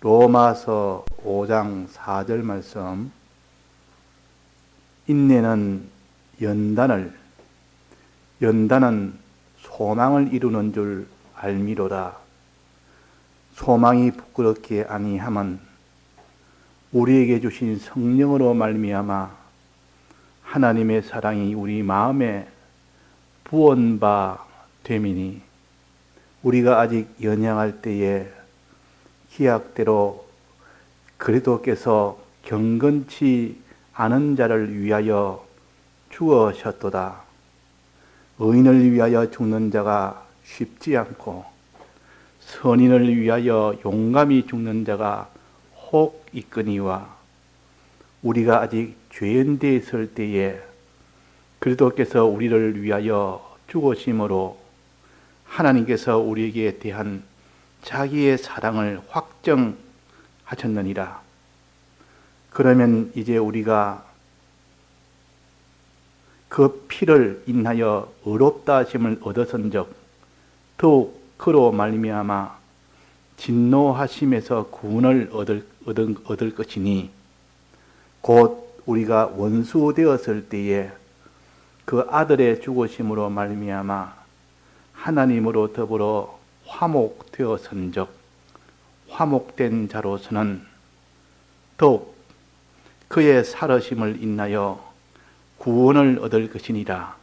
로마서 5장 4절 말씀. 인내는 연단은 소망을 이루는 줄 알미로라. 소망이 부끄럽게 아니함은 우리에게 주신 성령으로 말미암아 하나님의 사랑이 우리 마음에 부은 바 됨이니, 우리가 아직 연약할 때에 기약대로 그리스도께서 경건치 않은 자를 위하여 죽으셨도다. 의인을 위하여 죽는 자가 쉽지 않고 선인을 위하여 용감히 죽는 자가 혹 있거니와, 우리가 아직 죄인되어 있을 때에 그리스도께서 우리를 위하여 죽으심으로 하나님께서 우리에게 대한 자기의 사랑을 확정하셨느니라. 그러면 이제 우리가 그 피를 인하여 의롭다 하심을 얻었은즉 더욱 그로 말미암아 진노하심에서 구원을 얻을 것이니, 곧 우리가 원수 되었을 때에 그 아들의 죽으심으로 말미암아 하나님으로 더불어 화목되었은즉 화목된 자로서는 더욱 그의 살으심을 인하여 구원을 얻을 것이니라.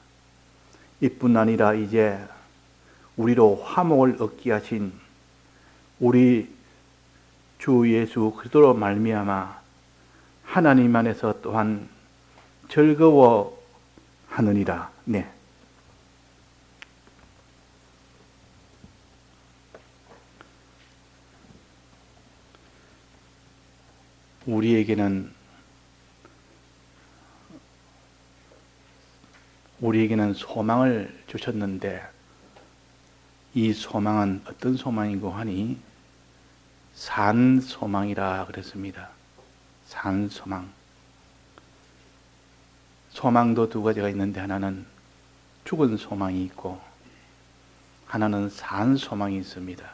이뿐 아니라 이제 우리로 화목을 얻게 하신 우리 주 예수 그리스도로 말미암아 하나님 안에서 또한 즐거워하느니라. 네. 우리에게는 소망을 주셨는데, 이 소망은 어떤 소망이고 하니 산 소망이라 그랬습니다. 산 소망. 소망도 두 가지가 있는데, 하나는 죽은 소망이 있고 하나는 산 소망이 있습니다.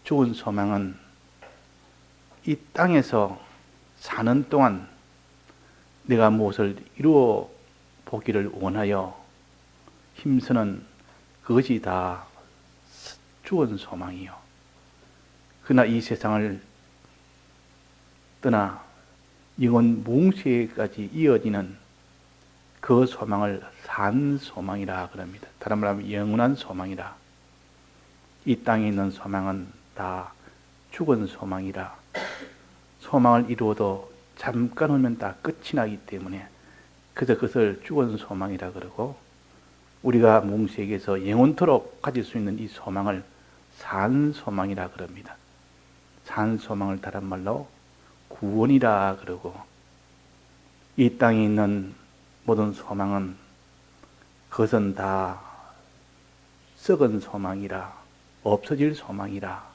죽은 소망은 이 땅에서 사는 동안 내가 무엇을 이루어 보기를 원하여 힘쓰는 그것이 다 죽은 소망이요. 그러나 이 세상을 떠나 영원 몽세까지 이어지는 그 소망을 산 소망이라 그럽니다. 다른 말로 하면 영원한 소망이라. 이 땅에 있는 소망은 다 죽은 소망이라. 소망을 이루어도 잠깐 오면 다 끝이 나기 때문에 그래서 그것을 죽은 소망이라 그러고, 우리가 몽세에게서 영원토록 가질 수 있는 이 소망을 산 소망이라 그럽니다. 산 소망을 다른 말로 구원이라 그러고, 이 땅에 있는 모든 소망은 그것은 다 썩은 소망이라, 없어질 소망이라.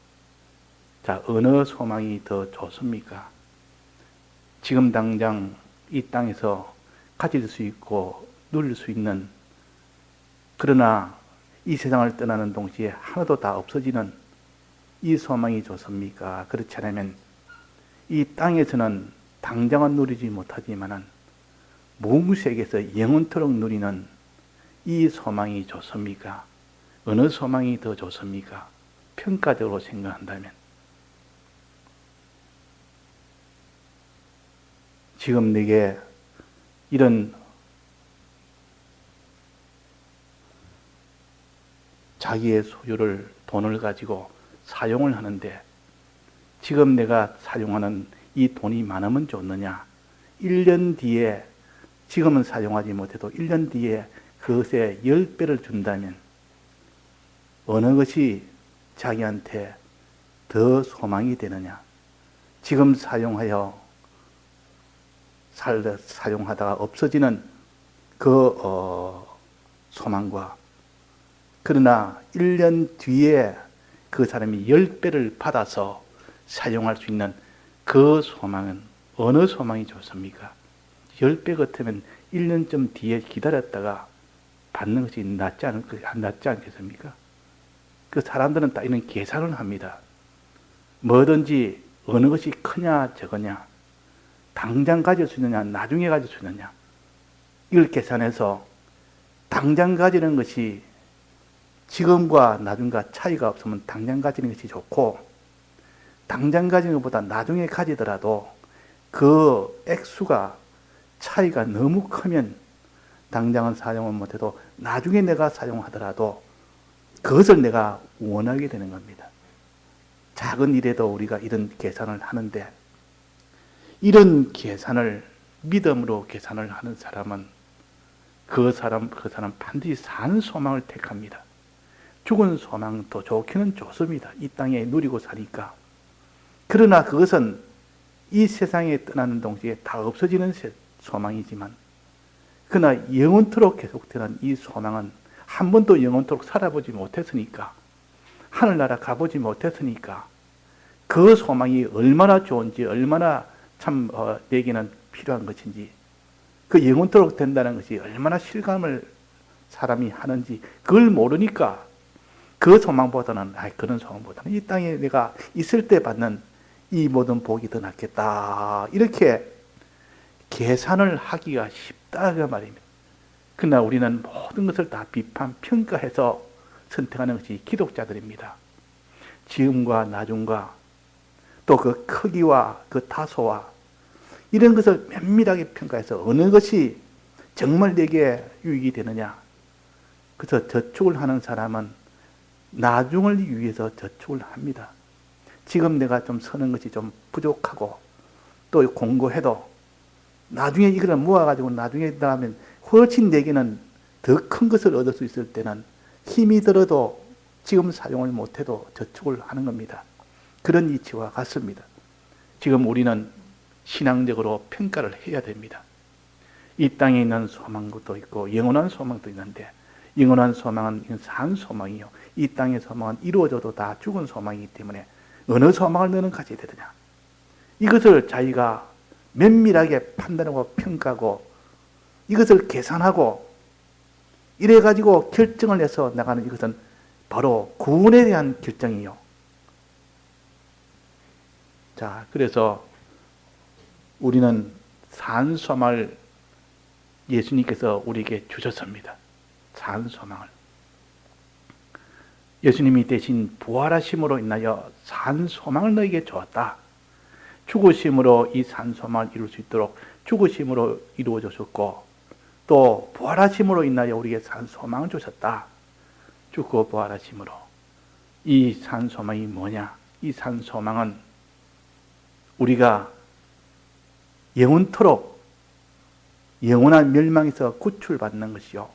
자, 어느 소망이 더 좋습니까? 지금 당장 이 땅에서 가질 수 있고 누릴 수 있는, 그러나 이 세상을 떠나는 동시에 하나도 다 없어지는 이 소망이 좋습니까? 그렇지 않으면 이 땅에서는 당장은 누리지 못하지만은 무음색에서 영원토록 누리는 이 소망이 좋습니까? 어느 소망이 더 좋습니까? 평가적으로 생각한다면 지금 내게 이런 자기의 소유를, 돈을 가지고 사용을 하는데, 지금 내가 사용하는 이 돈이 많으면 좋느냐? 1년 뒤에, 지금은 사용하지 못해도 1년 뒤에 그것에 10배를 준다면 어느 것이 자기한테 더 소망이 되느냐? 지금 사용하다가 없어지는 그 소망과, 그러나 1년 뒤에 그 사람이 10배를 받아서 사용할 수 있는 그 소망은 어느 소망이 좋습니까? 10배 같으면 1년쯤 뒤에 기다렸다가 받는 것이 낫지 않겠습니까? 그 사람들은 다 이런 계산을 합니다. 뭐든지 어느 것이 크냐 적으냐, 당장 가질 수 있느냐 나중에 가질 수 있느냐, 이걸 계산해서 당장 가지는 것이 지금과 나중과 차이가 없으면 당장 가지는 것이 좋고, 당장 가지는 것보다 나중에 가지더라도 그 액수가 차이가 너무 크면 당장은 사용을 못해도 나중에 내가 사용하더라도 그것을 내가 원하게 되는 겁니다. 작은 일에도 우리가 이런 계산을 하는데, 이런 계산을 믿음으로 계산을 하는 사람은 그 사람 반드시 사는 소망을 택합니다. 죽은 소망도 좋기는 좋습니다. 이 땅에 누리고 사니까. 그러나 그것은 이 세상에 떠나는 동시에 다 없어지는 소망이지만, 그러나 영원토록 계속되는 이 소망은 한 번도 영원토록 살아보지 못했으니까, 하늘나라 가보지 못했으니까 그 소망이 얼마나 좋은지, 얼마나 참 내게는 필요한 것인지, 그 영원토록 된다는 것이 얼마나 실감을 사람이 하는지 그걸 모르니까 그 소망보다는, 그런 소망보다는 이 땅에 내가 있을 때 받는 이 모든 복이 더 낫겠다, 이렇게 계산을 하기가 쉽다 그 말입니다. 그러나 우리는 모든 것을 다 비판, 평가해서 선택하는 것이 기독자들입니다. 지금과 나중과 또 그 크기와 그 다소와 이런 것을 면밀하게 평가해서 어느 것이 정말 내게 유익이 되느냐. 그래서 저축을 하는 사람은 나중을 위해서 저축을 합니다. 지금 내가 좀 서는 것이 좀 부족하고 또 공고해도 나중에 이걸 모아가지고 나중에 하면 훨씬 내게는 더 큰 것을 얻을 수 있을 때는 힘이 들어도 지금 사용을 못해도 저축을 하는 겁니다. 그런 이치와 같습니다. 지금 우리는 신앙적으로 평가를 해야 됩니다. 이 땅에 있는 소망도 있고 영원한 소망도 있는데, 영원한 소망은 산 소망이요, 이 땅의 소망은 이루어져도 다 죽은 소망이기 때문에 어느 소망을 너는 가져야 되느냐, 이것을 자기가 면밀하게 판단하고 평가하고 이것을 계산하고 이래가지고 결정을 해서 나가는, 이것은 바로 구원에 대한 결정이요. 자, 그래서 우리는 산 소망을 예수님께서 우리에게 주셨습니다. 산 소망을. 예수님이 대신 부활하심으로 인하여 산 소망을 너에게 주었다. 죽으심으로 이 산 소망을 이룰 수 있도록 죽으심으로 이루어졌고, 또 부활하심으로 인하여 우리에게 산 소망을 주셨다. 죽고 부활하심으로. 이 산 소망이 뭐냐? 이 산 소망은 우리가 영원토록 영원한 멸망에서 구출받는 것이요,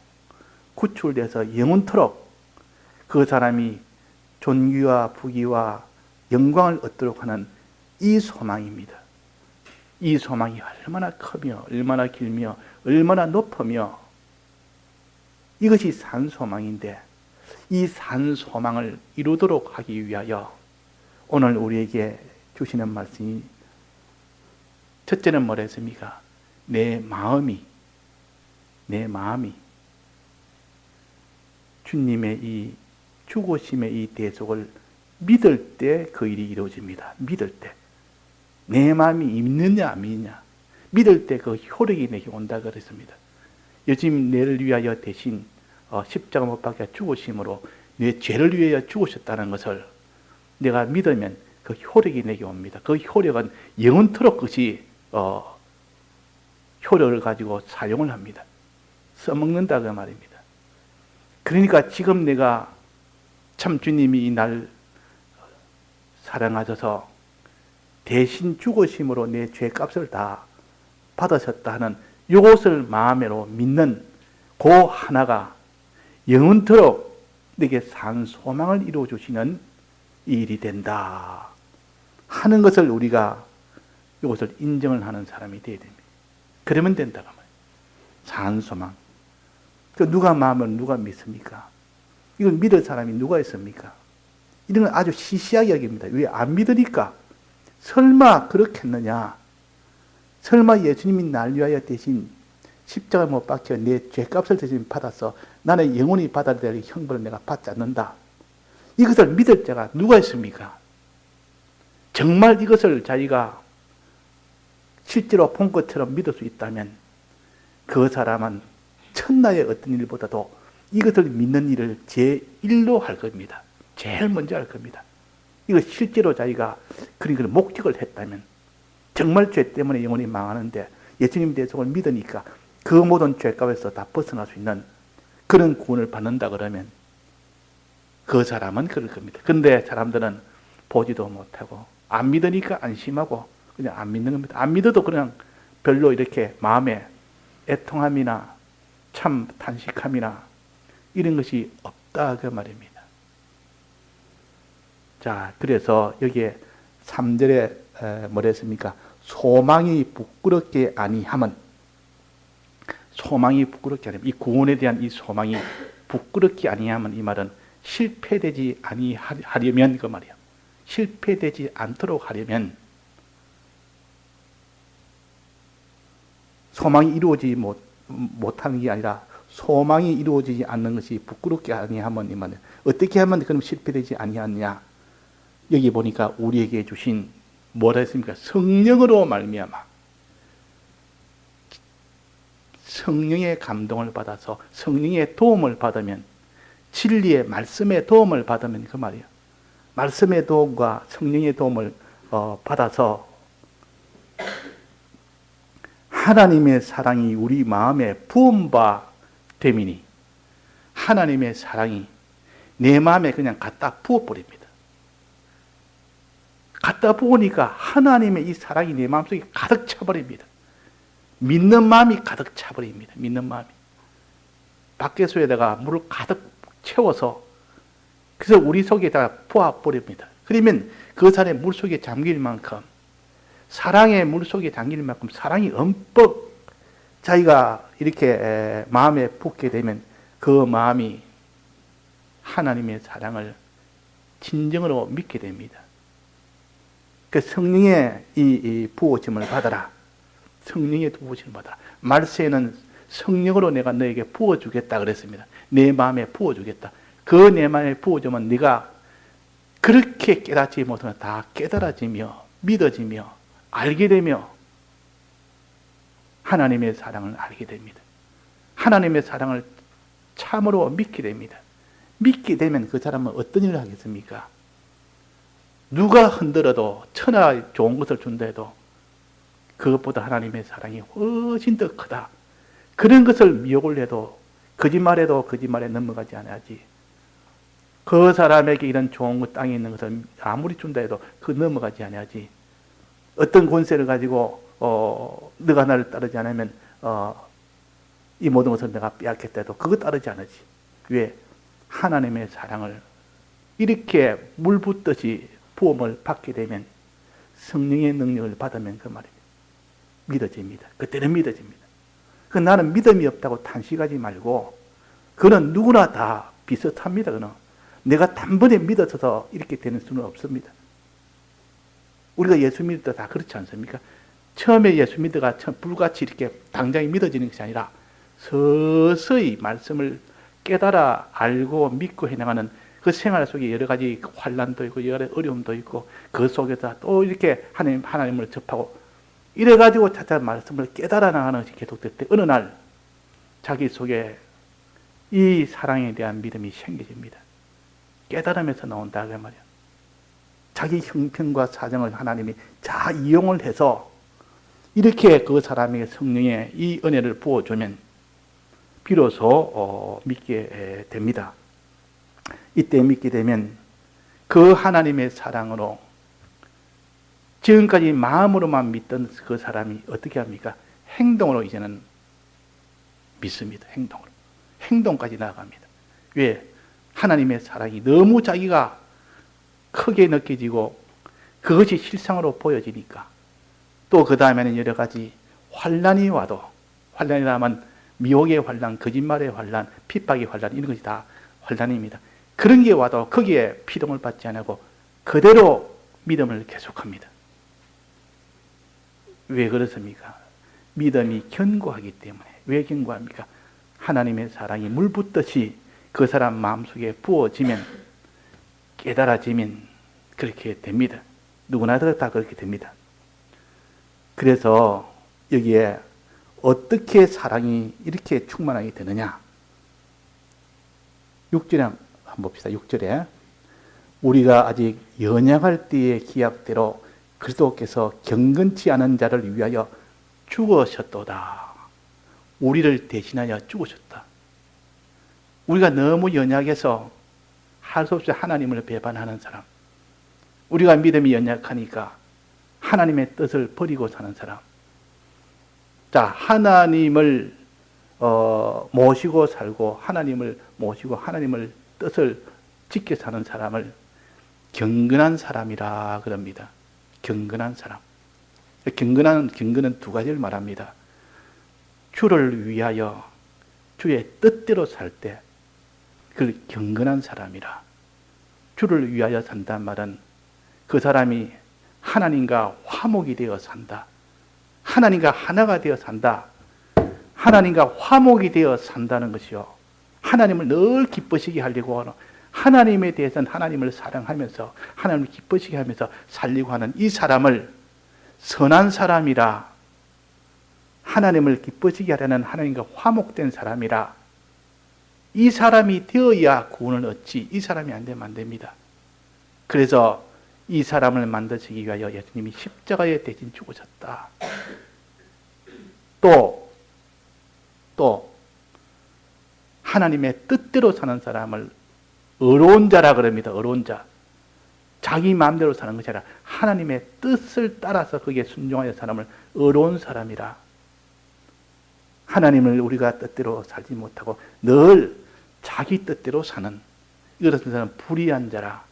구출돼서 영원토록 그 사람이 존귀와 부귀와 영광을 얻도록 하는 이 소망입니다. 이 소망이 얼마나 크며 얼마나 길며 얼마나 높으며, 이것이 산 소망인데, 이 산 소망을 이루도록 하기 위하여 오늘 우리에게 주시는 말씀이, 첫째는 뭐라 했습니까? 내 마음이 주님의 이 죽으심의 이 대속을 믿을 때 그 일이 이루어집니다. 믿을 때. 내 마음이 믿느냐 안 믿느냐, 믿을 때 그 효력이 내게 온다 그랬습니다. 예수님 내를 위하여 대신 십자가 못 박혀 죽으심으로 내 죄를 위하여 죽으셨다는 것을 내가 믿으면 그 효력이 내게 옵니다. 그 효력은 영원토록 그것이 효력을 가지고 사용을 합니다. 써먹는다 그 말입니다. 그러니까 지금 내가 참 주님이 이 날 사랑하셔서 대신 죽으심으로 내 죄값을 다 받으셨다 하는 이것을 마음으로 믿는 그 하나가 영원토록 내게 산 소망을 이루어 주시는 일이 된다 하는 것을 우리가 이것을 인정을 하는 사람이 되어야 됩니다. 그러면 된다고 말이에요. 산 소망. 그 누가 마음을 누가 믿습니까? 이걸 믿을 사람이 누가 있습니까? 이런 건 아주 시시하게 여깁니다. 왜? 안 믿으니까. 설마 그렇겠느냐? 설마 예수님이 날 위하여 대신 십자가 못 박혀 내 죄값을 대신 받아서 나는 영원히 받아야 될 형벌을 내가 받지 않는다. 이것을 믿을 자가 누가 있습니까? 정말 이것을 자기가 실제로 본 것처럼 믿을 수 있다면 그 사람은 천하의 어떤 일보다도 이것을 믿는 일을 제1로 할 겁니다. 제일 먼저 할 겁니다. 이거 실제로 자기가 그런 걸 목적을 했다면 정말 죄 때문에 영혼이 망하는데 예수님 대속을 믿으니까 그 모든 죄값에서 다 벗어날 수 있는 그런 구원을 받는다 그러면 그 사람은 그럴 겁니다. 그런데 사람들은 보지도 못하고 안 믿으니까 안심하고 그냥 안 믿는 겁니다. 안 믿어도 그냥 별로 이렇게 마음에 애통함이나 참 탄식함이나 이런 것이 없다 그 말입니다. 자, 그래서 여기에 3절에 뭐라 했습니까? 소망이 부끄럽게 아니함은, 소망이 부끄럽게 아니함은, 이 구원에 대한 이 소망이 부끄럽게 아니함은, 이 말은 실패되지 아니하려면 그 말이야. 실패되지 않도록 하려면 소망이 이루어지지 못하는 게 아니라 소망이 이루어지지 않는 것이 부끄럽게 아니하면, 이 말은 어떻게 하면 그럼 실패되지 아니하느냐? 여기 보니까 우리에게 주신 뭐라 했습니까? 성령으로 말미암아, 성령의 감동을 받아서 성령의 도움을 받으면, 진리의 말씀의 도움을 받으면 그 말이에요. 말씀의 도움과 성령의 도움을 받아서 하나님의 사랑이 우리 마음에 부음바 되미니, 하나님의 사랑이 내 마음에 그냥 갖다 부어버립니다. 갖다 부으니까 하나님의 이 사랑이 내 마음속에 가득 차버립니다. 믿는 마음이 가득 차버립니다. 믿는 마음이. 밖에서에다가 물을 가득 채워서 그래서 우리 속에다가 부어버립니다. 그러면 그 사람의 물 속에 잠길 만큼, 사랑의 물 속에 잠길 만큼 사랑이 엄뻑 자기가 이렇게 마음에 붓게 되면 그 마음이 하나님의 사랑을 진정으로 믿게 됩니다. 그 성령의 이 부어짐을 받아라. 성령의 부어짐을 받아라. 말세에는 성령으로 내가 너에게 부어주겠다 그랬습니다. 내 마음에 부어주겠다. 그 내 마음에 부어주면 네가 그렇게 깨닫지 못하면 다 깨달아지며 믿어지며 알게 되며 하나님의 사랑을 알게 됩니다. 하나님의 사랑을 참으로 믿게 됩니다. 믿게 되면 그 사람은 어떤 일을 하겠습니까? 누가 흔들어도 천하 좋은 것을 준다 해도 그것보다 하나님의 사랑이 훨씬 더 크다. 그런 것을 미혹을 해도 거짓말해도 거짓말에 넘어가지 않아야지. 그 사람에게 이런 좋은 것 땅에 있는 것을 아무리 준다 해도 그 넘어가지 않아야지. 어떤 권세를 가지고 너가 나를 따르지 않으면 이 모든 것을 내가 빼앗겠다 해도 그거 따르지 않지. 왜? 하나님의 사랑을 이렇게 물 붓듯이 부음을 받게 되면 성령의 능력을 받으면 그 말입니다. 믿어집니다. 그때는 믿어집니다. 그 나는 믿음이 없다고 탄식하지 말고 그는 누구나 다 비슷합니다. 그는 내가 단번에 믿어서 이렇게 되는 수는 없습니다. 우리가 예수 믿을 때 다 그렇지 않습니까? 처음에 예수 믿어가 불같이 이렇게 당장에 믿어지는 것이 아니라 서서히 말씀을 깨달아 알고 믿고 해나가는 그 생활 속에 여러 가지 환난도 있고 여러 가지 어려움도 있고 그 속에서 또 이렇게 하나님을 접하고 이래가지고 차차 말씀을 깨달아 나가는 것이 계속될 때 어느 날 자기 속에 이 사랑에 대한 믿음이 생겨집니다. 깨달으면서 나온다 그 말이야. 자기 형편과 사정을 하나님이 잘 이용을 해서 이렇게 그 사람에게 성령의 이 은혜를 부어주면 비로소 믿게 됩니다. 이때 믿게 되면 그 하나님의 사랑으로 지금까지 마음으로만 믿던 그 사람이 어떻게 합니까? 행동으로 이제는 믿습니다. 행동으로. 행동까지 나아갑니다. 왜? 하나님의 사랑이 너무 자기가 크게 느껴지고 그것이 실상으로 보여지니까 또 그 다음에는 여러 가지 환난이 와도 환난이라면 미혹의 환난, 거짓말의 환난, 핍박의 환난 이런 것이 다 환난입니다. 그런 게 와도 거기에 피동을 받지 않고 그대로 믿음을 계속합니다. 왜 그렇습니까? 믿음이 견고하기 때문에. 왜 견고합니까? 하나님의 사랑이 물 붓듯이 그 사람 마음속에 부어지면 깨달아지면 그렇게 됩니다. 누구나 다 그렇게 됩니다. 그래서 여기에 어떻게 사랑이 이렇게 충만하게 되느냐. 6절에 한번 봅시다. 6절에 우리가 아직 연약할 때의 기약대로 그리스도께서 경건치 않은 자를 위하여 죽으셨도다. 우리를 대신하여 죽으셨다. 우리가 너무 연약해서 할 수 없이 하나님을 배반하는 사람, 우리가 믿음이 연약하니까 하나님의 뜻을 버리고 사는 사람, 자, 하나님을 모시고 살고 하나님을 모시고 하나님을 뜻을 지켜 사는 사람을 경건한 사람이라 그럽니다. 경건한 사람. 경건은 두 가지를 말합니다. 주를 위하여 주의 뜻대로 살 때 그걸 경건한 사람이라. 주를 위하여 산단 말은 그 사람이 하나님과 화목이 되어 산다. 하나님과 하나가 되어 산다. 하나님과 화목이 되어 산다는 것이요. 하나님을 늘 기쁘시게 하려고 하는, 하나님에 대해서는 하나님을 사랑하면서 하나님을 기쁘시게 하면서 살려고 하는 이 사람을 선한 사람이라, 하나님을 기쁘시게 하려는 하나님과 화목된 사람이라, 이 사람이 되어야 구원을 얻지, 이 사람이 안 되면 안 됩니다. 그래서 이 사람을 만드시기 위하여 예수님이 십자가에 대신 죽으셨다. 또 하나님의 뜻대로 사는 사람을 의로운 자라 그럽니다. 의로운 자. 자기 마음대로 사는 것이 아니라 하나님의 뜻을 따라서 거기에 순종하여 사람을 의로운 사람이라. 하나님을 우리가 뜻대로 살지 못하고 늘 자기 뜻대로 사는 이것은 사람 불의한 자라.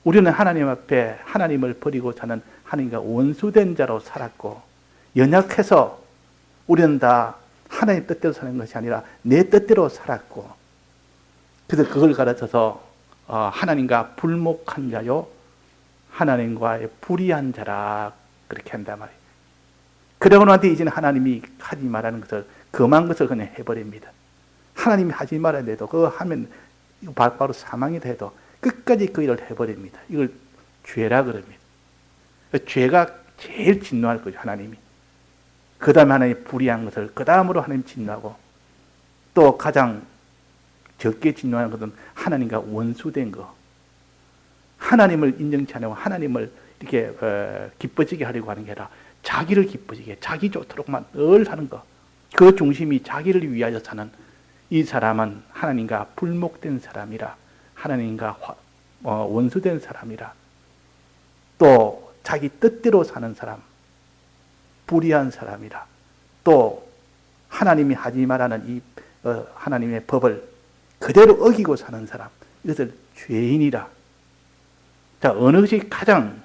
우리는 하나님 앞에 하나님을 버리고 사는 하나님과 원수된 자로 살았고, 연약해서 우리는 다 하나님 뜻대로 사는 것이 아니라 내 뜻대로 살았고, 그래서 그걸 가르쳐서 하나님과 불목한 자요 하나님과의 불의한 자라 그렇게 한단 말이에요. 그러고 나한테 이제는 하나님이 하지 말라는 것을, 금한 것을 그냥 해버립니다. 하나님이 하지 말아야 돼도 그거 하면 바로 사망이 돼도 끝까지 그 일을 해버립니다. 이걸 죄라 그럽니다. 죄가 제일 진노할 거죠, 하나님이. 그 다음에 하나님이 불의한 것을 그 다음으로 하나님 진노하고, 또 가장 적게 진노하는 것은 하나님과 원수된 거. 하나님을 인정치 않고 하나님을 이렇게 기뻐지게 하려고 하는 게 아니라 자기를 기뻐지게, 자기 좋도록만 늘 하는 거. 그 중심이 자기를 위하여 사는 이 사람은 하나님과 불목된 사람이라, 하나님과 원수된 사람이라, 또 자기 뜻대로 사는 사람, 불의한 사람이라, 또 하나님이 하지 말라는 이 하나님의 법을 그대로 어기고 사는 사람, 이것을 죄인이라. 자, 어느 것이 가장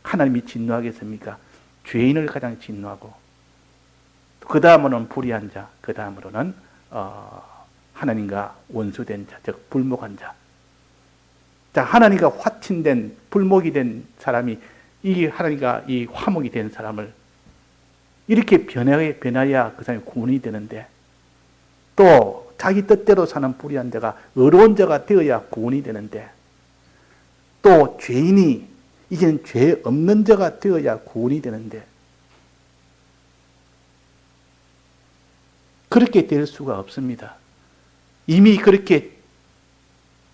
하나님이 진노하겠습니까? 죄인을 가장 진노하고, 그 다음으로는 불의한 자, 그 다음으로는 하나님과 원수된 자, 즉 불목한 자. 자, 하나님과 화친된, 불목이 된 사람이 이 하나님과 이 화목이 된 사람을 이렇게 변해야 그 사람이 구원이 되는데, 또 자기 뜻대로 사는 불의한 자가 의로운 자가 되어야 구원이 되는데, 또 죄인이 이제는 죄 없는 자가 되어야 구원이 되는데, 그렇게 될 수가 없습니다. 이미 그렇게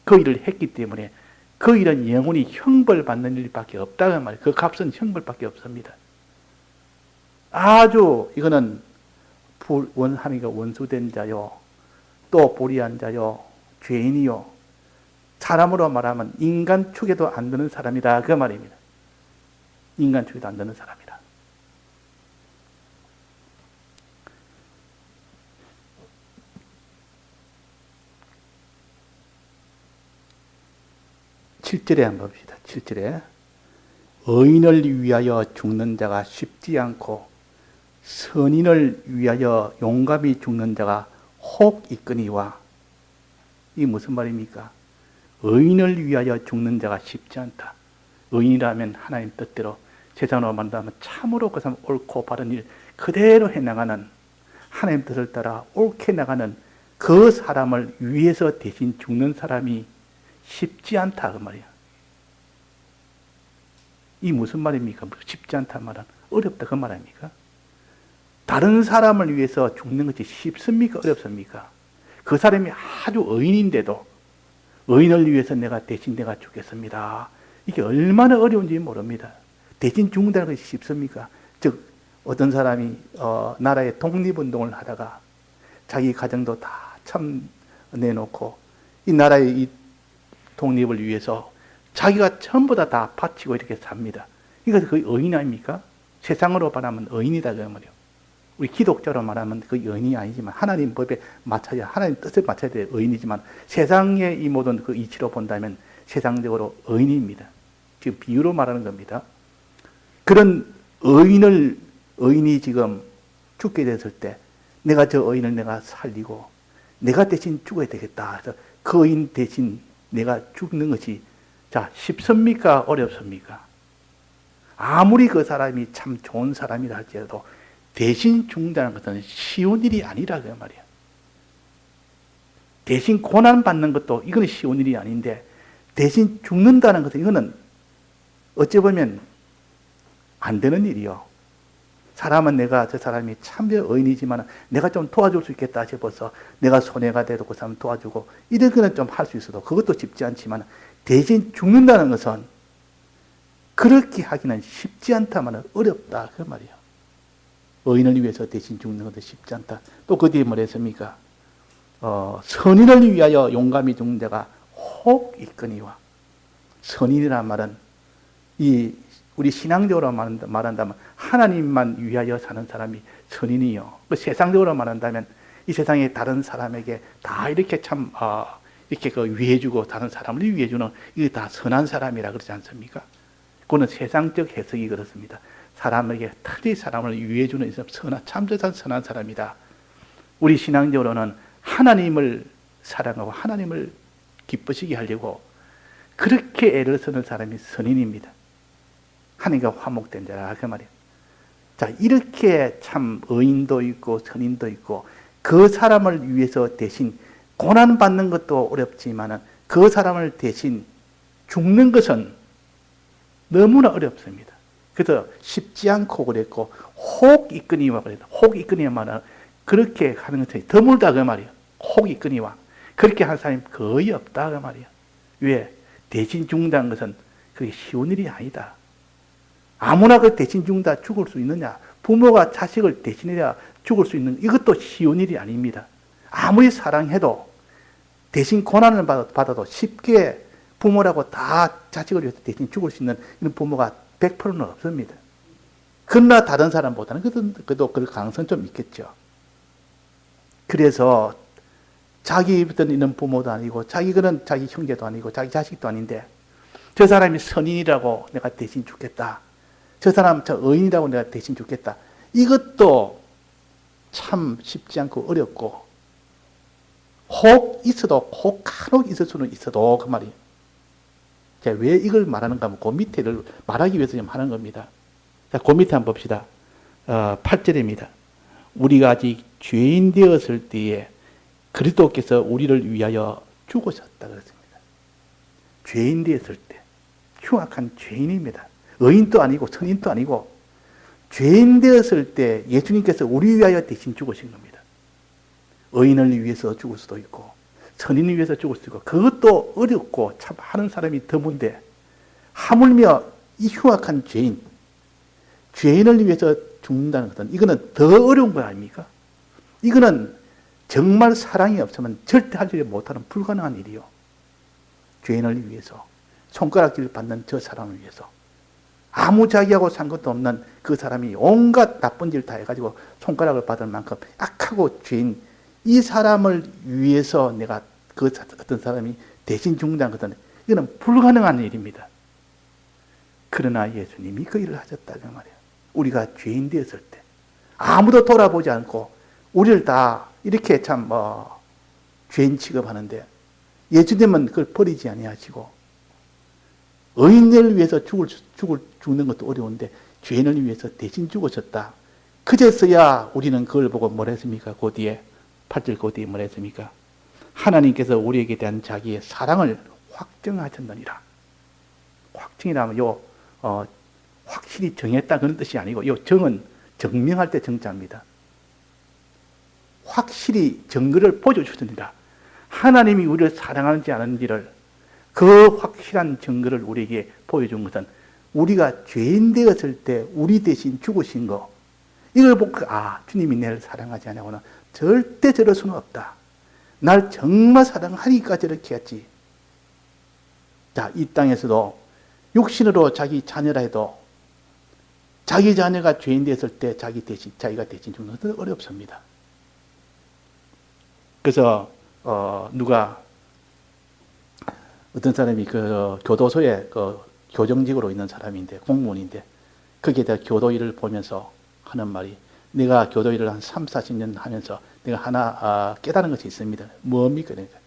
그 일을 했기 때문에 그 일은 영원히 형벌받는 일밖에 없다는 말이에요. 그 값은 형벌밖에 없습니다. 아주 이거는 하나님과 원수된 자요, 또 불의한 자요, 죄인이요, 사람으로 말하면 인간 축에도 안 드는 사람이다, 그 말입니다. 인간 축에도 안 드는 사람이다. 7절에 한번 봅시다. 7절에 의인을 위하여 죽는 자가 쉽지 않고 선인을 위하여 용감히 죽는 자가 혹 있거니와. 이게 무슨 말입니까? 의인을 위하여 죽는 자가 쉽지 않다. 의인이라면 하나님 뜻대로, 세상으로 말하면 참으로 그 사람 옳고 바른 일 그대로 해나가는, 하나님 뜻을 따라 옳게 나가는 그 사람을 위해서 대신 죽는 사람이 쉽지 않다, 그 말이야. 이 무슨 말입니까? 쉽지 않단 말은 어렵다 그 말 아닙니까? 다른 사람을 위해서 죽는 것이 쉽습니까? 어렵습니까? 그 사람이 아주 의인인데도 의인을 위해서 대신 내가 죽겠습니다. 이게 얼마나 어려운지 모릅니다. 대신 죽는다는 것이 쉽습니까? 즉 어떤 사람이 나라의 독립운동을 하다가 자기 가정도 다 참 내놓고 이 나라의 이 독립을 위해서 자기가 전부 다 바치고 이렇게 삽니다. 이것이 거의 의인 아닙니까? 세상으로 말하면 의인이다 그 말이에요. 우리 기독자로 말하면 그 의인이 아니지만 하나님 법에 맞춰야 하나님 뜻에 맞춰야 될 의인이지만 세상의 이 모든 그 이치로 본다면 세상적으로 의인입니다. 지금 비유로 말하는 겁니다. 그런 의인이 지금 죽게 됐을 때 내가 저 의인을 내가 살리고 내가 대신 죽어야 되겠다. 그래서 그 의인 대신 내가 죽는 것이 자 쉽습니까? 어렵습니까? 아무리 그 사람이 참 좋은 사람이라 할지라도 대신 죽는다는 것은 쉬운 일이 아니라 그 말이야. 대신 고난받는 것도 이거는 쉬운 일이 아닌데 대신 죽는다는 것은 이거는 어찌 보면 안 되는 일이요. 사람은 저 사람이 참 의인이지만 내가 좀 도와줄 수 있겠다 싶어서 내가 손해가 돼도 그 사람 도와주고 이런 거는 좀 할 수 있어도 그것도 쉽지 않지만 대신 죽는다는 것은 그렇게 하기는 쉽지 않다만 어렵다 그 말이에요. 의인을 위해서 대신 죽는 것도 쉽지 않다. 또 그 뒤에 뭐랬습니까? 선인을 위하여 용감히 죽는 자가 혹 있거니와. 선인이란 말은 우리 신앙적으로 말한다면 하나님만 위하여 사는 사람이 선인이요. 세상적으로 말한다면 이 세상의 다른 사람에게 다 이렇게 이렇게 위해주고 다른 사람을 위해주는 이게 다 선한 사람이라 그러지 않습니까? 그거는 세상적 해석이 그렇습니다. 사람에게 특히 사람을 위해주는 참되산 선한 사람이다. 우리 신앙적으로는 하나님을 사랑하고 하나님을 기쁘시게 하려고 그렇게 애를 쓰는 사람이 선인입니다. 하나님과 화목된 자라 그 말이에요. 자, 이렇게 참 의인도 있고 선인도 있고 그 사람을 위해서 대신 고난받는 것도 어렵지만 그 사람을 대신 죽는 것은 너무나 어렵습니다. 그래서 쉽지 않고 그랬고 혹 있거니와 그래서 혹 있거니와 말은 그렇게 하는 것이 드물다 그 말이에요. 혹 있거니와 그렇게 하는 사람이 거의 없다 그 말이에요. 왜? 대신 죽는다는 것은 그게 쉬운 일이 아니다. 아무나 그 대신 죽는다 죽을 수 있느냐? 부모가 자식을 대신해야 죽을 수 있는 이것도 쉬운 일이 아닙니다. 아무리 사랑해도 대신 고난을 받아도 쉽게 부모라고 다 자식을 위해서 대신 죽을 수 있는 이런 부모가 100%는 없습니다. 그러나 다른 사람보다는 그래도 그럴 가능성이 좀 있겠죠. 그래서 자기부터는 있는 부모도 아니고 자기는 자기 형제도 아니고 자기 자식도 아닌데 저 사람이 선인이라고 내가 대신 죽겠다. 저 의인이라고 내가 대신 죽겠다. 이것도 참 쉽지 않고 어렵고 혹 간혹 있을 수는 있어도 그 말이에요. 제가 왜 이걸 말하는가 하면 그 밑에를 말하기 위해서 좀 하는 겁니다. 자, 그 밑에 한번 봅시다. 8절입니다. 우리가 아직 죄인 되었을 때에 그리스도께서 우리를 위하여 죽으셨다 그랬습니다. 죄인 되었을 때 흉악한 죄인입니다. 의인도 아니고 선인도 아니고 죄인 되었을 때 예수님께서 우리 위하여 대신 죽으신 겁니다. 의인을 위해서 죽을 수도 있고 선인을 위해서 죽을 수도 있고 그것도 어렵고 참 하는 사람이 드문데 하물며 이 흉악한 죄인을 위해서 죽는다는 것은 이거는 더 어려운 거 아닙니까? 이거는 정말 사랑이 없으면 절대 하지 못하는 불가능한 일이요. 죄인을 위해서 손가락질을 받는 저 사람을 위해서 아무 자기하고 상관도 없는 그 사람이 온갖 나쁜 짓을 다 해가지고 손가락을 받을 만큼 악하고 죄인 이 사람을 위해서 내가 그 어떤 사람이 대신 죽는다는 것은 이거는 불가능한 일입니다. 그러나 예수님이 그 일을 하셨다는 말이에요. 우리가 죄인 되었을 때 아무도 돌아보지 않고 우리를 다 이렇게 참 죄인 취급하는데 예수님은 그걸 버리지 아니하시고 의인을 위해서 죽는 것도 어려운데 죄인을 위해서 대신 죽으셨다. 그제서야 우리는 그걸 보고 뭐라 했습니까? 그 뒤에 8절 그 뒤에 뭐라 했습니까? 하나님께서 우리에게 대한 자기의 사랑을 확정하셨느니라. 확정이라면 확실히 정했다 그런 뜻이 아니고 이 정은 증명할 때 정자입니다. 확실히 증거를 보여주십니다. 하나님이 우리를 사랑하는지 아는지를 그 확실한 증거를 우리에게 보여준 것은 우리가 죄인 되었을 때 우리 대신 죽으신 거, 이걸 보고 주님이 나를 사랑하지 않냐고는 절대 저럴 수는 없다. 날 정말 사랑하니까 저렇게 했지. 자, 이 땅에서도 육신으로 자기 자녀라 해도 자기 자녀가 죄인 되었을 때 자기가 대신 죽는 것은 어렵습니다. 그래서 누가 어떤 사람이 그 교도소에 그 교정직으로 있는 사람인데 공무원인데 거기에 대해 교도 일을 보면서 하는 말이, 내가 교도 일을 한 3, 40년 하면서 내가 하나 깨달은 것이 있습니다. 뭡니까? 그러니까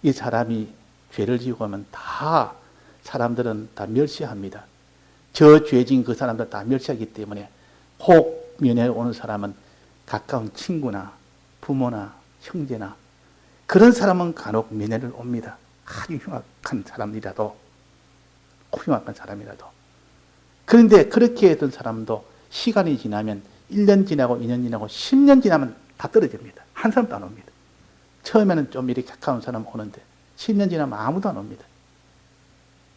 이 사람이 죄를 지고 하면 다 사람들은 다 멸시합니다. 저 죄진 그 사람들 다 멸시하기 때문에 혹 면회 오는 사람은 가까운 친구나 부모나 형제나 그런 사람은 간혹 면회를 옵니다. 아주 흉악한 사람이라도, 흉악한 사람이라도. 그런데 그렇게 했던 사람도 시간이 지나면 1년 지나고 2년 지나고 10년 지나면 다 떨어집니다. 한 사람도 안 옵니다. 처음에는 좀 이렇게 가까운 사람 오는데 10년 지나면 아무도 안 옵니다.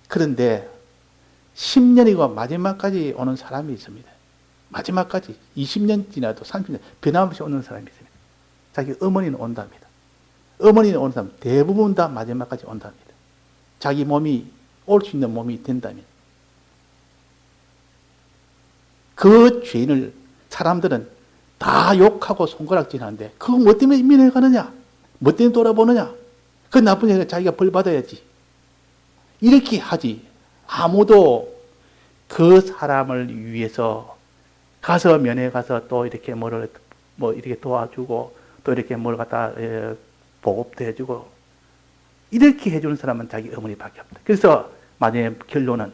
그런데 10년이고 마지막까지 오는 사람이 있습니다. 마지막까지 20년 지나도 30년 변함없이 오는 사람이 있습니다. 자기 어머니는 온답니다. 어머니는 오는 사람 대부분 다 마지막까지 온답니다. 자기 몸이 올 수 있는 몸이 된다면. 그 죄인을 사람들은 다 욕하고 손가락질하는데 그거 뭐 때문에 인민회 가느냐? 뭐 때문에 돌아보느냐? 그 나쁜 자가 자기가 벌 받아야지. 이렇게 하지. 아무도 그 사람을 위해서 가서 면회 가서 또 이렇게 이렇게 도와주고 또 이렇게 뭘 갖다 보급도 해주고 이렇게 해주는 사람은 자기 어머니밖에 없다. 그래서 만약에 결론은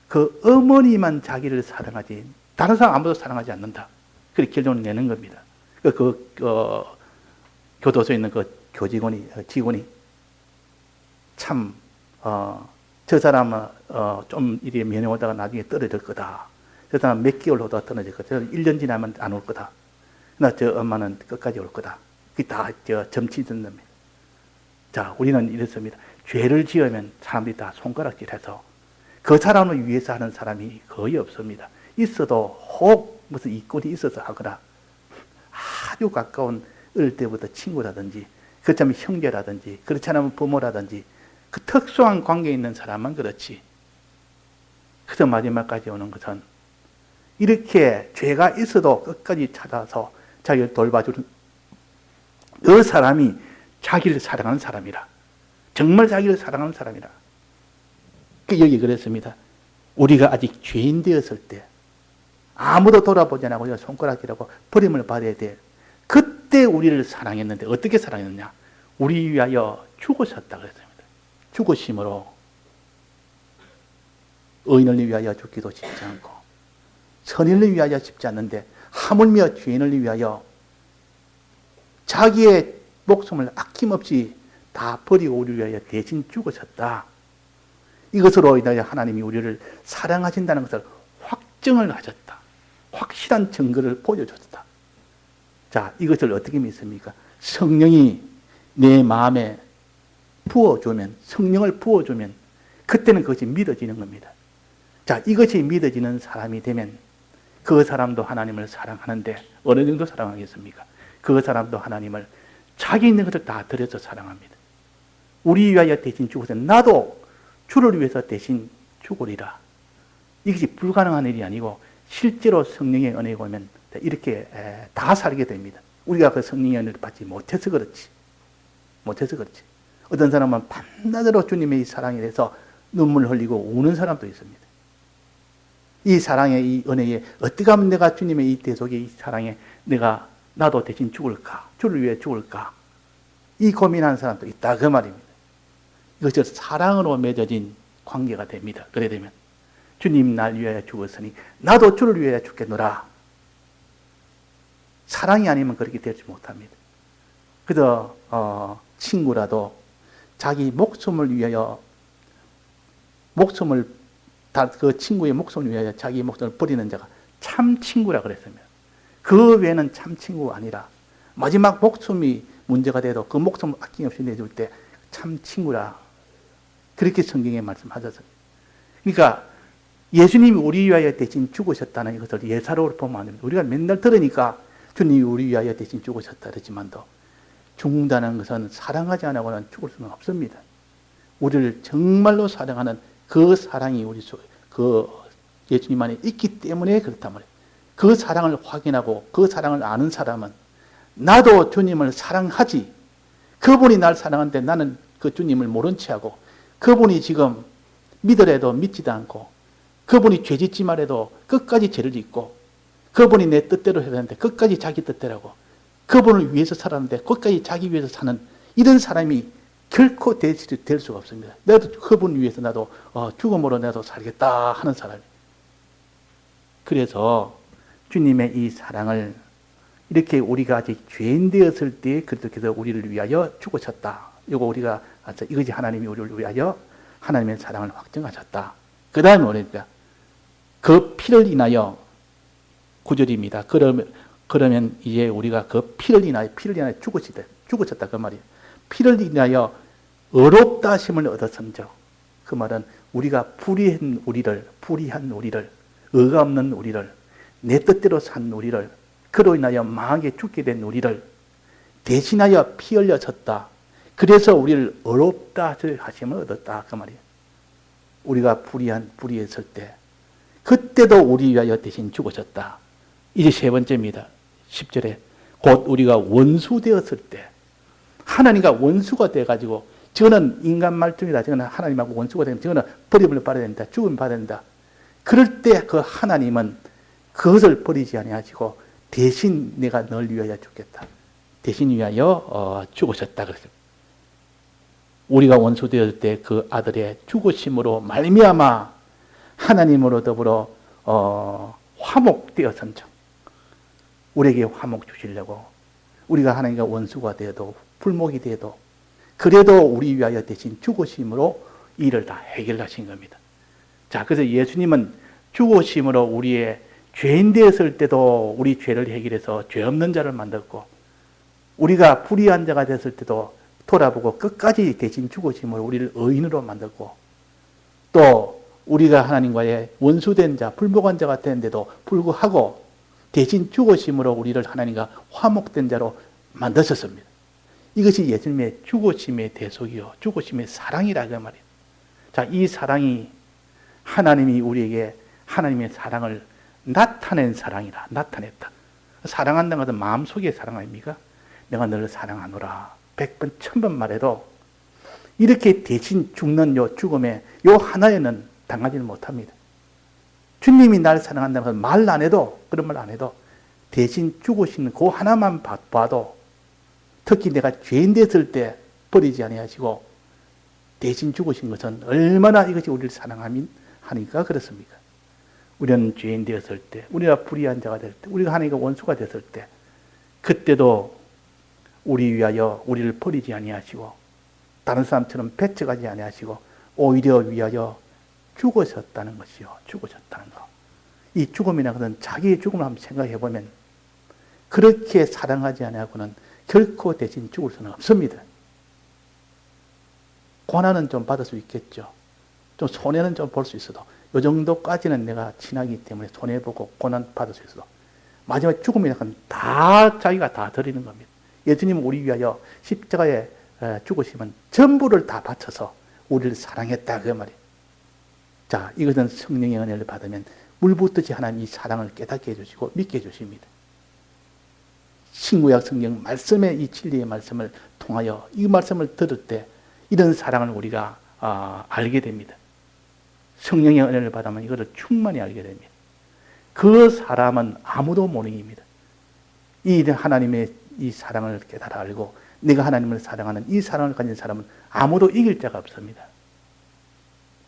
그 어머니만 자기를 사랑하지 다른 사람 아무도 사랑하지 않는다. 그렇게 결론을 내는 겁니다. 교도소에 있는 그 직원이 참 저 사람은 좀 이렇게 면회 오다가 나중에 떨어질 거다. 저 사람은 몇 개월 오다가 떨어질 거다. 저는 1년 지나면 안 올 거다. 나 저 엄마는 끝까지 올 거다. 그게 다 점치 듣는. 자, 우리는 이렇습니다. 죄를 지으면 사람들이 다 손가락질해서 그 사람을 위해서 하는 사람이 거의 없습니다. 있어도 혹 무슨 이권이 있어서 하거나 아주 가까운 어릴 때부터 친구라든지 그렇다면 형제라든지 그렇지 않으면 부모라든지 그 특수한 관계에 있는 사람만 그렇지. 그래서 마지막까지 오는 것은 이렇게 죄가 있어도 끝까지 찾아서 자기를 돌봐주는 그 사람이 자기를 사랑하는 사람이라. 정말 자기를 사랑하는 사람이라. 여기 그랬습니다. 우리가 아직 죄인 되었을 때 아무도 돌아보지 않고 손가락질하고 버림을 받아야 돼. 그때 우리를 사랑했는데 어떻게 사랑했느냐? 우리 위하여 죽으셨다 그랬습니다. 죽으심으로 의인을 위하여 죽기도 쉽지 않고 선인을 위하여 쉽지 않는데 하물며 죄인을 위하여 자기의 목숨을 아낌없이 다 버리고 우리를 위하여 대신 죽으셨다. 이것으로 인하여 하나님이 우리를 사랑하신다는 것을 확증을 하셨다. 확실한 증거를 보여줬다. 자, 이것을 어떻게 믿습니까? 성령이 내 마음에 부어주면, 성령을 부어주면 그때는 그것이 믿어지는 겁니다. 자, 이것이 믿어지는 사람이 되면 그 사람도 하나님을 사랑하는데 어느 정도 사랑하겠습니까? 그 사람도 하나님을 자기 있는 것을 다 드려서 사랑합니다. 우리 위하여 대신 죽어서 나도 주를 위해서 대신 죽으리라. 이것이 불가능한 일이 아니고 실제로 성령의 은혜가 오면 이렇게 다 살게 됩니다. 우리가 그 성령의 은혜를 받지 못해서 그렇지. 어떤 사람은 밤낮으로 주님의 이 사랑에 대해서 눈물을 흘리고 우는 사람도 있습니다. 이 사랑의 이 은혜에 어떻게 하면 내가 주님의 이 대속의 이 사랑에 나도 대신 죽을까? 주를 위해 죽을까? 이 고민하는 사람도 있다 그 말입니다. 이것이 사랑으로 맺어진 관계가 됩니다. 그래 되면 주님 날 위하여 죽었으니 나도 주를 위하여 죽겠노라. 사랑이 아니면 그렇게 되지 못합니다. 그래서 친구라도 자기 목숨을 위하여 목숨을 그 친구의 목숨을 위하여 자기 목숨을 버리는 자가 참 친구라 그랬습니다. 그 외에는 참 친구가 아니라 마지막 목숨이 문제가 돼도 그 목숨을 아낌없이 내줄 때 참 친구라 그렇게 성경에 말씀하셨습니다. 그러니까 예수님이 우리 위하여 대신 죽으셨다는 것을 예사로 보면 안 됩니다. 우리가 맨날 들으니까 주님이 우리 위하여 대신 죽으셨다 그러지만도 죽는다는 것은 사랑하지 않고는 죽을 수는 없습니다. 우리를 정말로 사랑하는 그 사랑이 그 예수님 안에 있기 때문에 그렇단 말이에요. 그 사랑을 확인하고 그 사랑을 아는 사람은 나도 주님을 사랑하지, 그분이 날 사랑하는데 나는 그 주님을 모른 체하고, 그분이 지금 믿으래도 믿지도 않고, 그분이 죄 짓지 말해도 끝까지 죄를 짓고, 그분이 내 뜻대로 해야 되는데 끝까지 자기 뜻대로고, 그분을 위해서 살았는데 끝까지 자기 위해서 사는 이런 사람이 결코 될 수가 없습니다. 나도 그분 위해서 나도 죽음으로 나도 살겠다 하는 사람이. 그래서 주님의 이 사랑을 이렇게 우리가 아직 죄인 되었을 때 그렇게 우리를 위하여 죽으셨다. 이거 우리가 이것이 하나님이 우리를 위하여 하나님의 사랑을 확증하셨다. 그 다음에 뭐니까 그 피를 인하여 9절입니다. 그러면 이제 우리가 그 피를 인하여 죽으셨다 그 말이에요. 피를 인하여 의롭다 하심을 얻었음즉, 그 말은 우리가 불의한 우리를, 의가 없는 우리를, 내 뜻대로 산 우리를, 그로 인하여 망하게 죽게 된 우리를 대신하여 피 흘려졌다. 그래서 우리를 의롭다 하심을 얻었다 그 말이에요. 우리가 불의했을 때 그때도 우리 위하여 대신 죽으셨다. 이제 세 번째입니다. 10절에 곧 우리가 원수 되었을 때, 하나님과 원수가 돼가지고 저거는 인간 말tum이다, 저거는 하나님하고 원수가 되면 저거는 버림을 받아야 된다, 죽음을 받아야 된다. 그럴 때 그 하나님은 그것을 버리지 아니하시고 대신 내가 널 위하여 죽겠다, 대신 위하여 죽으셨다 그랬어요. 우리가 원수 되었을 때 그 아들의 죽으심으로 말미암아 하나님으로 더불어 화목되었은즉, 우리에게 화목 주시려고, 우리가 하나님과 원수가 되어도 불목이 되어도 그래도 우리 위하여 대신 죽으심으로 이를 다 해결하신 겁니다. 자, 그래서 예수님은 죽으심으로 우리의 죄인 되었을 때도 우리 죄를 해결해서 죄 없는 자를 만들고, 우리가 불의한 자가 됐을 때도 돌아보고 끝까지 대신 죽으심으로 우리를 의인으로 만들고, 또 우리가 하나님과의 원수된 자, 불복한 자가 되는데도 불구하고 대신 죽으심으로 우리를 하나님과 화목된 자로 만드셨습니다. 이것이 예수님의 죽으심의 대속이요, 죽으심의 사랑이라 그 말이에요. 자, 이 사랑이 하나님이 우리에게 하나님의 사랑을 나타낸 사랑이라, 나타냈다. 사랑한다는 것은 마음속의 사랑 아닙니까? 내가 너를 사랑하노라 100번 1000번 말해도 이렇게 대신 죽는 요 죽음에 요 하나에는 당하지는 못합니다. 주님이 나를 사랑한다는 것은 말 안 해도, 그런 말 안 해도 대신 죽으시는 그 하나만 봐도, 특히 내가 죄인 됐을 때 버리지 아니하시고 대신 죽으신 것은 얼마나 이것이 우리를 사랑하니까 그렇습니까? 우리는 죄인 되었을 때, 우리가 불의한 자가 될 때, 우리가 하나님과 원수가 됐을 때, 그때도 우리 위하여 우리를 버리지 아니하시고 다른 사람처럼 배척하지 아니하시고 오히려 위하여 죽으셨다는 것이요, 죽으셨다는 것. 이 죽음이라는 것은 자기의 죽음을 한번 생각해 보면 그렇게 사랑하지 아니하고는 결코 대신 죽을 수는 없습니다. 고난은 좀 받을 수 있겠죠. 좀 손해는 좀 볼 수 있어도, 이 정도까지는 내가 친하기 때문에 손해보고 고난 받을 수 있어도, 마지막 죽음이라는 건 다 자기가 다 드리는 겁니다. 예수님은 우리 위하여 십자가에 죽으시면 전부를 다 바쳐서 우리를 사랑했다 그 말이에요. 자, 이것은 성령의 은혜를 받으면 물붓듯이 하나님 이 사랑을 깨닫게 해주시고 믿게 해주십니다. 신구약 성경 말씀의 이 진리의 말씀을 통하여 이 말씀을 들을 때 이런 사랑을 우리가 알게 됩니다. 성령의 은혜를 받으면 이것을 충만히 알게 됩니다. 그 사람은 아무도 모르는 입니다. 이 하나님의 이 사랑을 깨달아 알고 내가 하나님을 사랑하는 이 사랑을 가진 사람은 아무도 이길 자가 없습니다.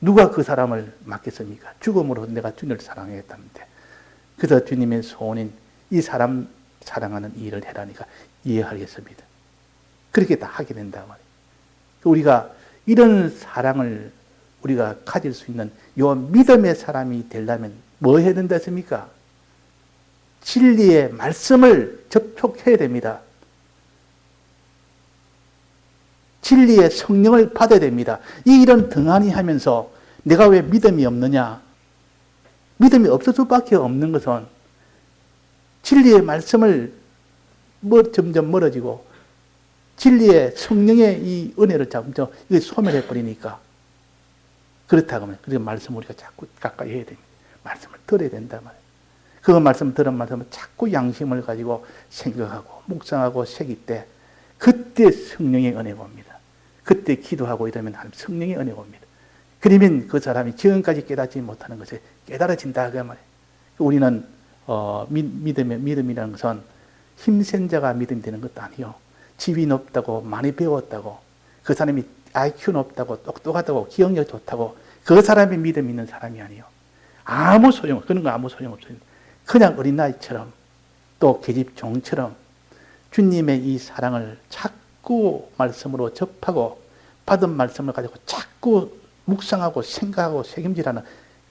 누가 그 사람을 막겠습니까? 죽음으로 내가 주님을 사랑하겠다는데. 그래서 주님의 소원인 이 사람 사랑하는 일을 해라니까 이해하겠습니다. 그렇게 다 하게 된다고 말이에요. 우리가 이런 사랑을 우리가 가질 수 있는 요 믿음의 사람이 되려면 뭐 해야 된다 했습니까? 진리의 말씀을 접촉해야 됩니다. 진리의 성령을 받아야 됩니다. 이 일은 등한히 하면서 내가 왜 믿음이 없느냐? 믿음이 없을 수밖에 없는 것은 진리의 말씀을 점점 멀어지고 진리의 성령의 이 은혜를 점점 소멸해 버리니까 그렇다고 하면 그 말씀 우리가 자꾸 가까이 해야 됩니다. 말씀을 들어야 된단 말이에요. 그 말씀 들은 말씀을 자꾸 양심을 가지고 생각하고 묵상하고 새길 때 그때 성령의 은혜가 옵니다. 그때 기도하고 이러면 성령의 은혜가 옵니다. 그러면 그 사람이 지금까지 깨닫지 못하는 것이 깨달아진다 그 말이에요. 우리는 믿음이라는 것은 힘센 자가 믿음이 되는 것도 아니요. 집이 높다고 많이 배웠다고 그 사람이 IQ 높다고 똑똑하다고 기억력 좋다고 그 사람이 믿음 있는 사람이 아니요. 아무 소용, 그런 거 아무 소용 없어요. 그냥 어린아이처럼 또 계집 종처럼 주님의 이 사랑을 자꾸 말씀으로 접하고 받은 말씀을 가지고 자꾸 묵상하고 생각하고 책임지라는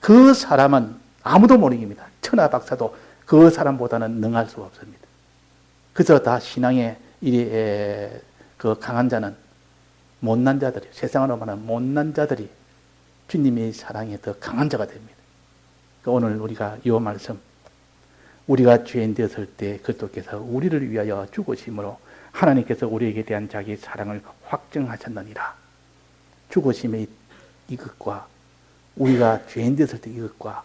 그 사람은 아무도 못 이깁니다. 천하 박사도 그 사람보다는 능할 수가 없습니다. 그래서 다 신앙의 그 강한 자는 못난 자들이, 세상으로 말하는 못난 자들이 주님의 사랑에 더 강한 자가 됩니다. 오늘 우리가 이 말씀, 우리가 죄인 되었을 때 그리스도께서 우리를 위하여 죽으심으로 하나님께서 우리에게 대한 자기 사랑을 확증하셨느니라. 죽으심의 이것과 우리가 죄인 되었을 때 이것과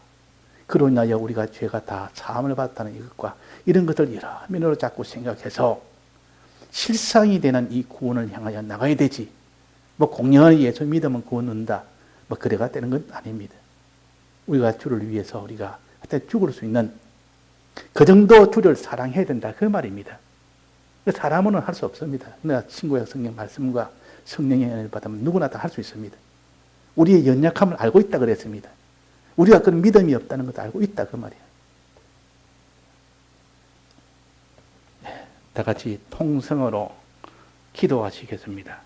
그로 인하여 우리가 죄가 다 사함을 받았다는 이것과 이런 것들 여러 면으로 자꾸 생각해서 실상이 되는 이 구원을 향하여 나가야 되지. 공연히 예수 믿으면 구원 얻는다. 그래가 되는 건 아닙니다. 우리가 주를 위해서 우리가 하여튼 죽을 수 있는 그 정도 주를 사랑해야 된다. 그 말입니다. 사람은 할 수 없습니다. 내가 신구약 성경 말씀과 성령의 은혜를 받으면 누구나 다 할 수 있습니다. 우리의 연약함을 알고 있다 그랬습니다. 우리가 그런 믿음이 없다는 것도 알고 있다 그 말이에요. 다 같이 통성으로 기도하시겠습니다.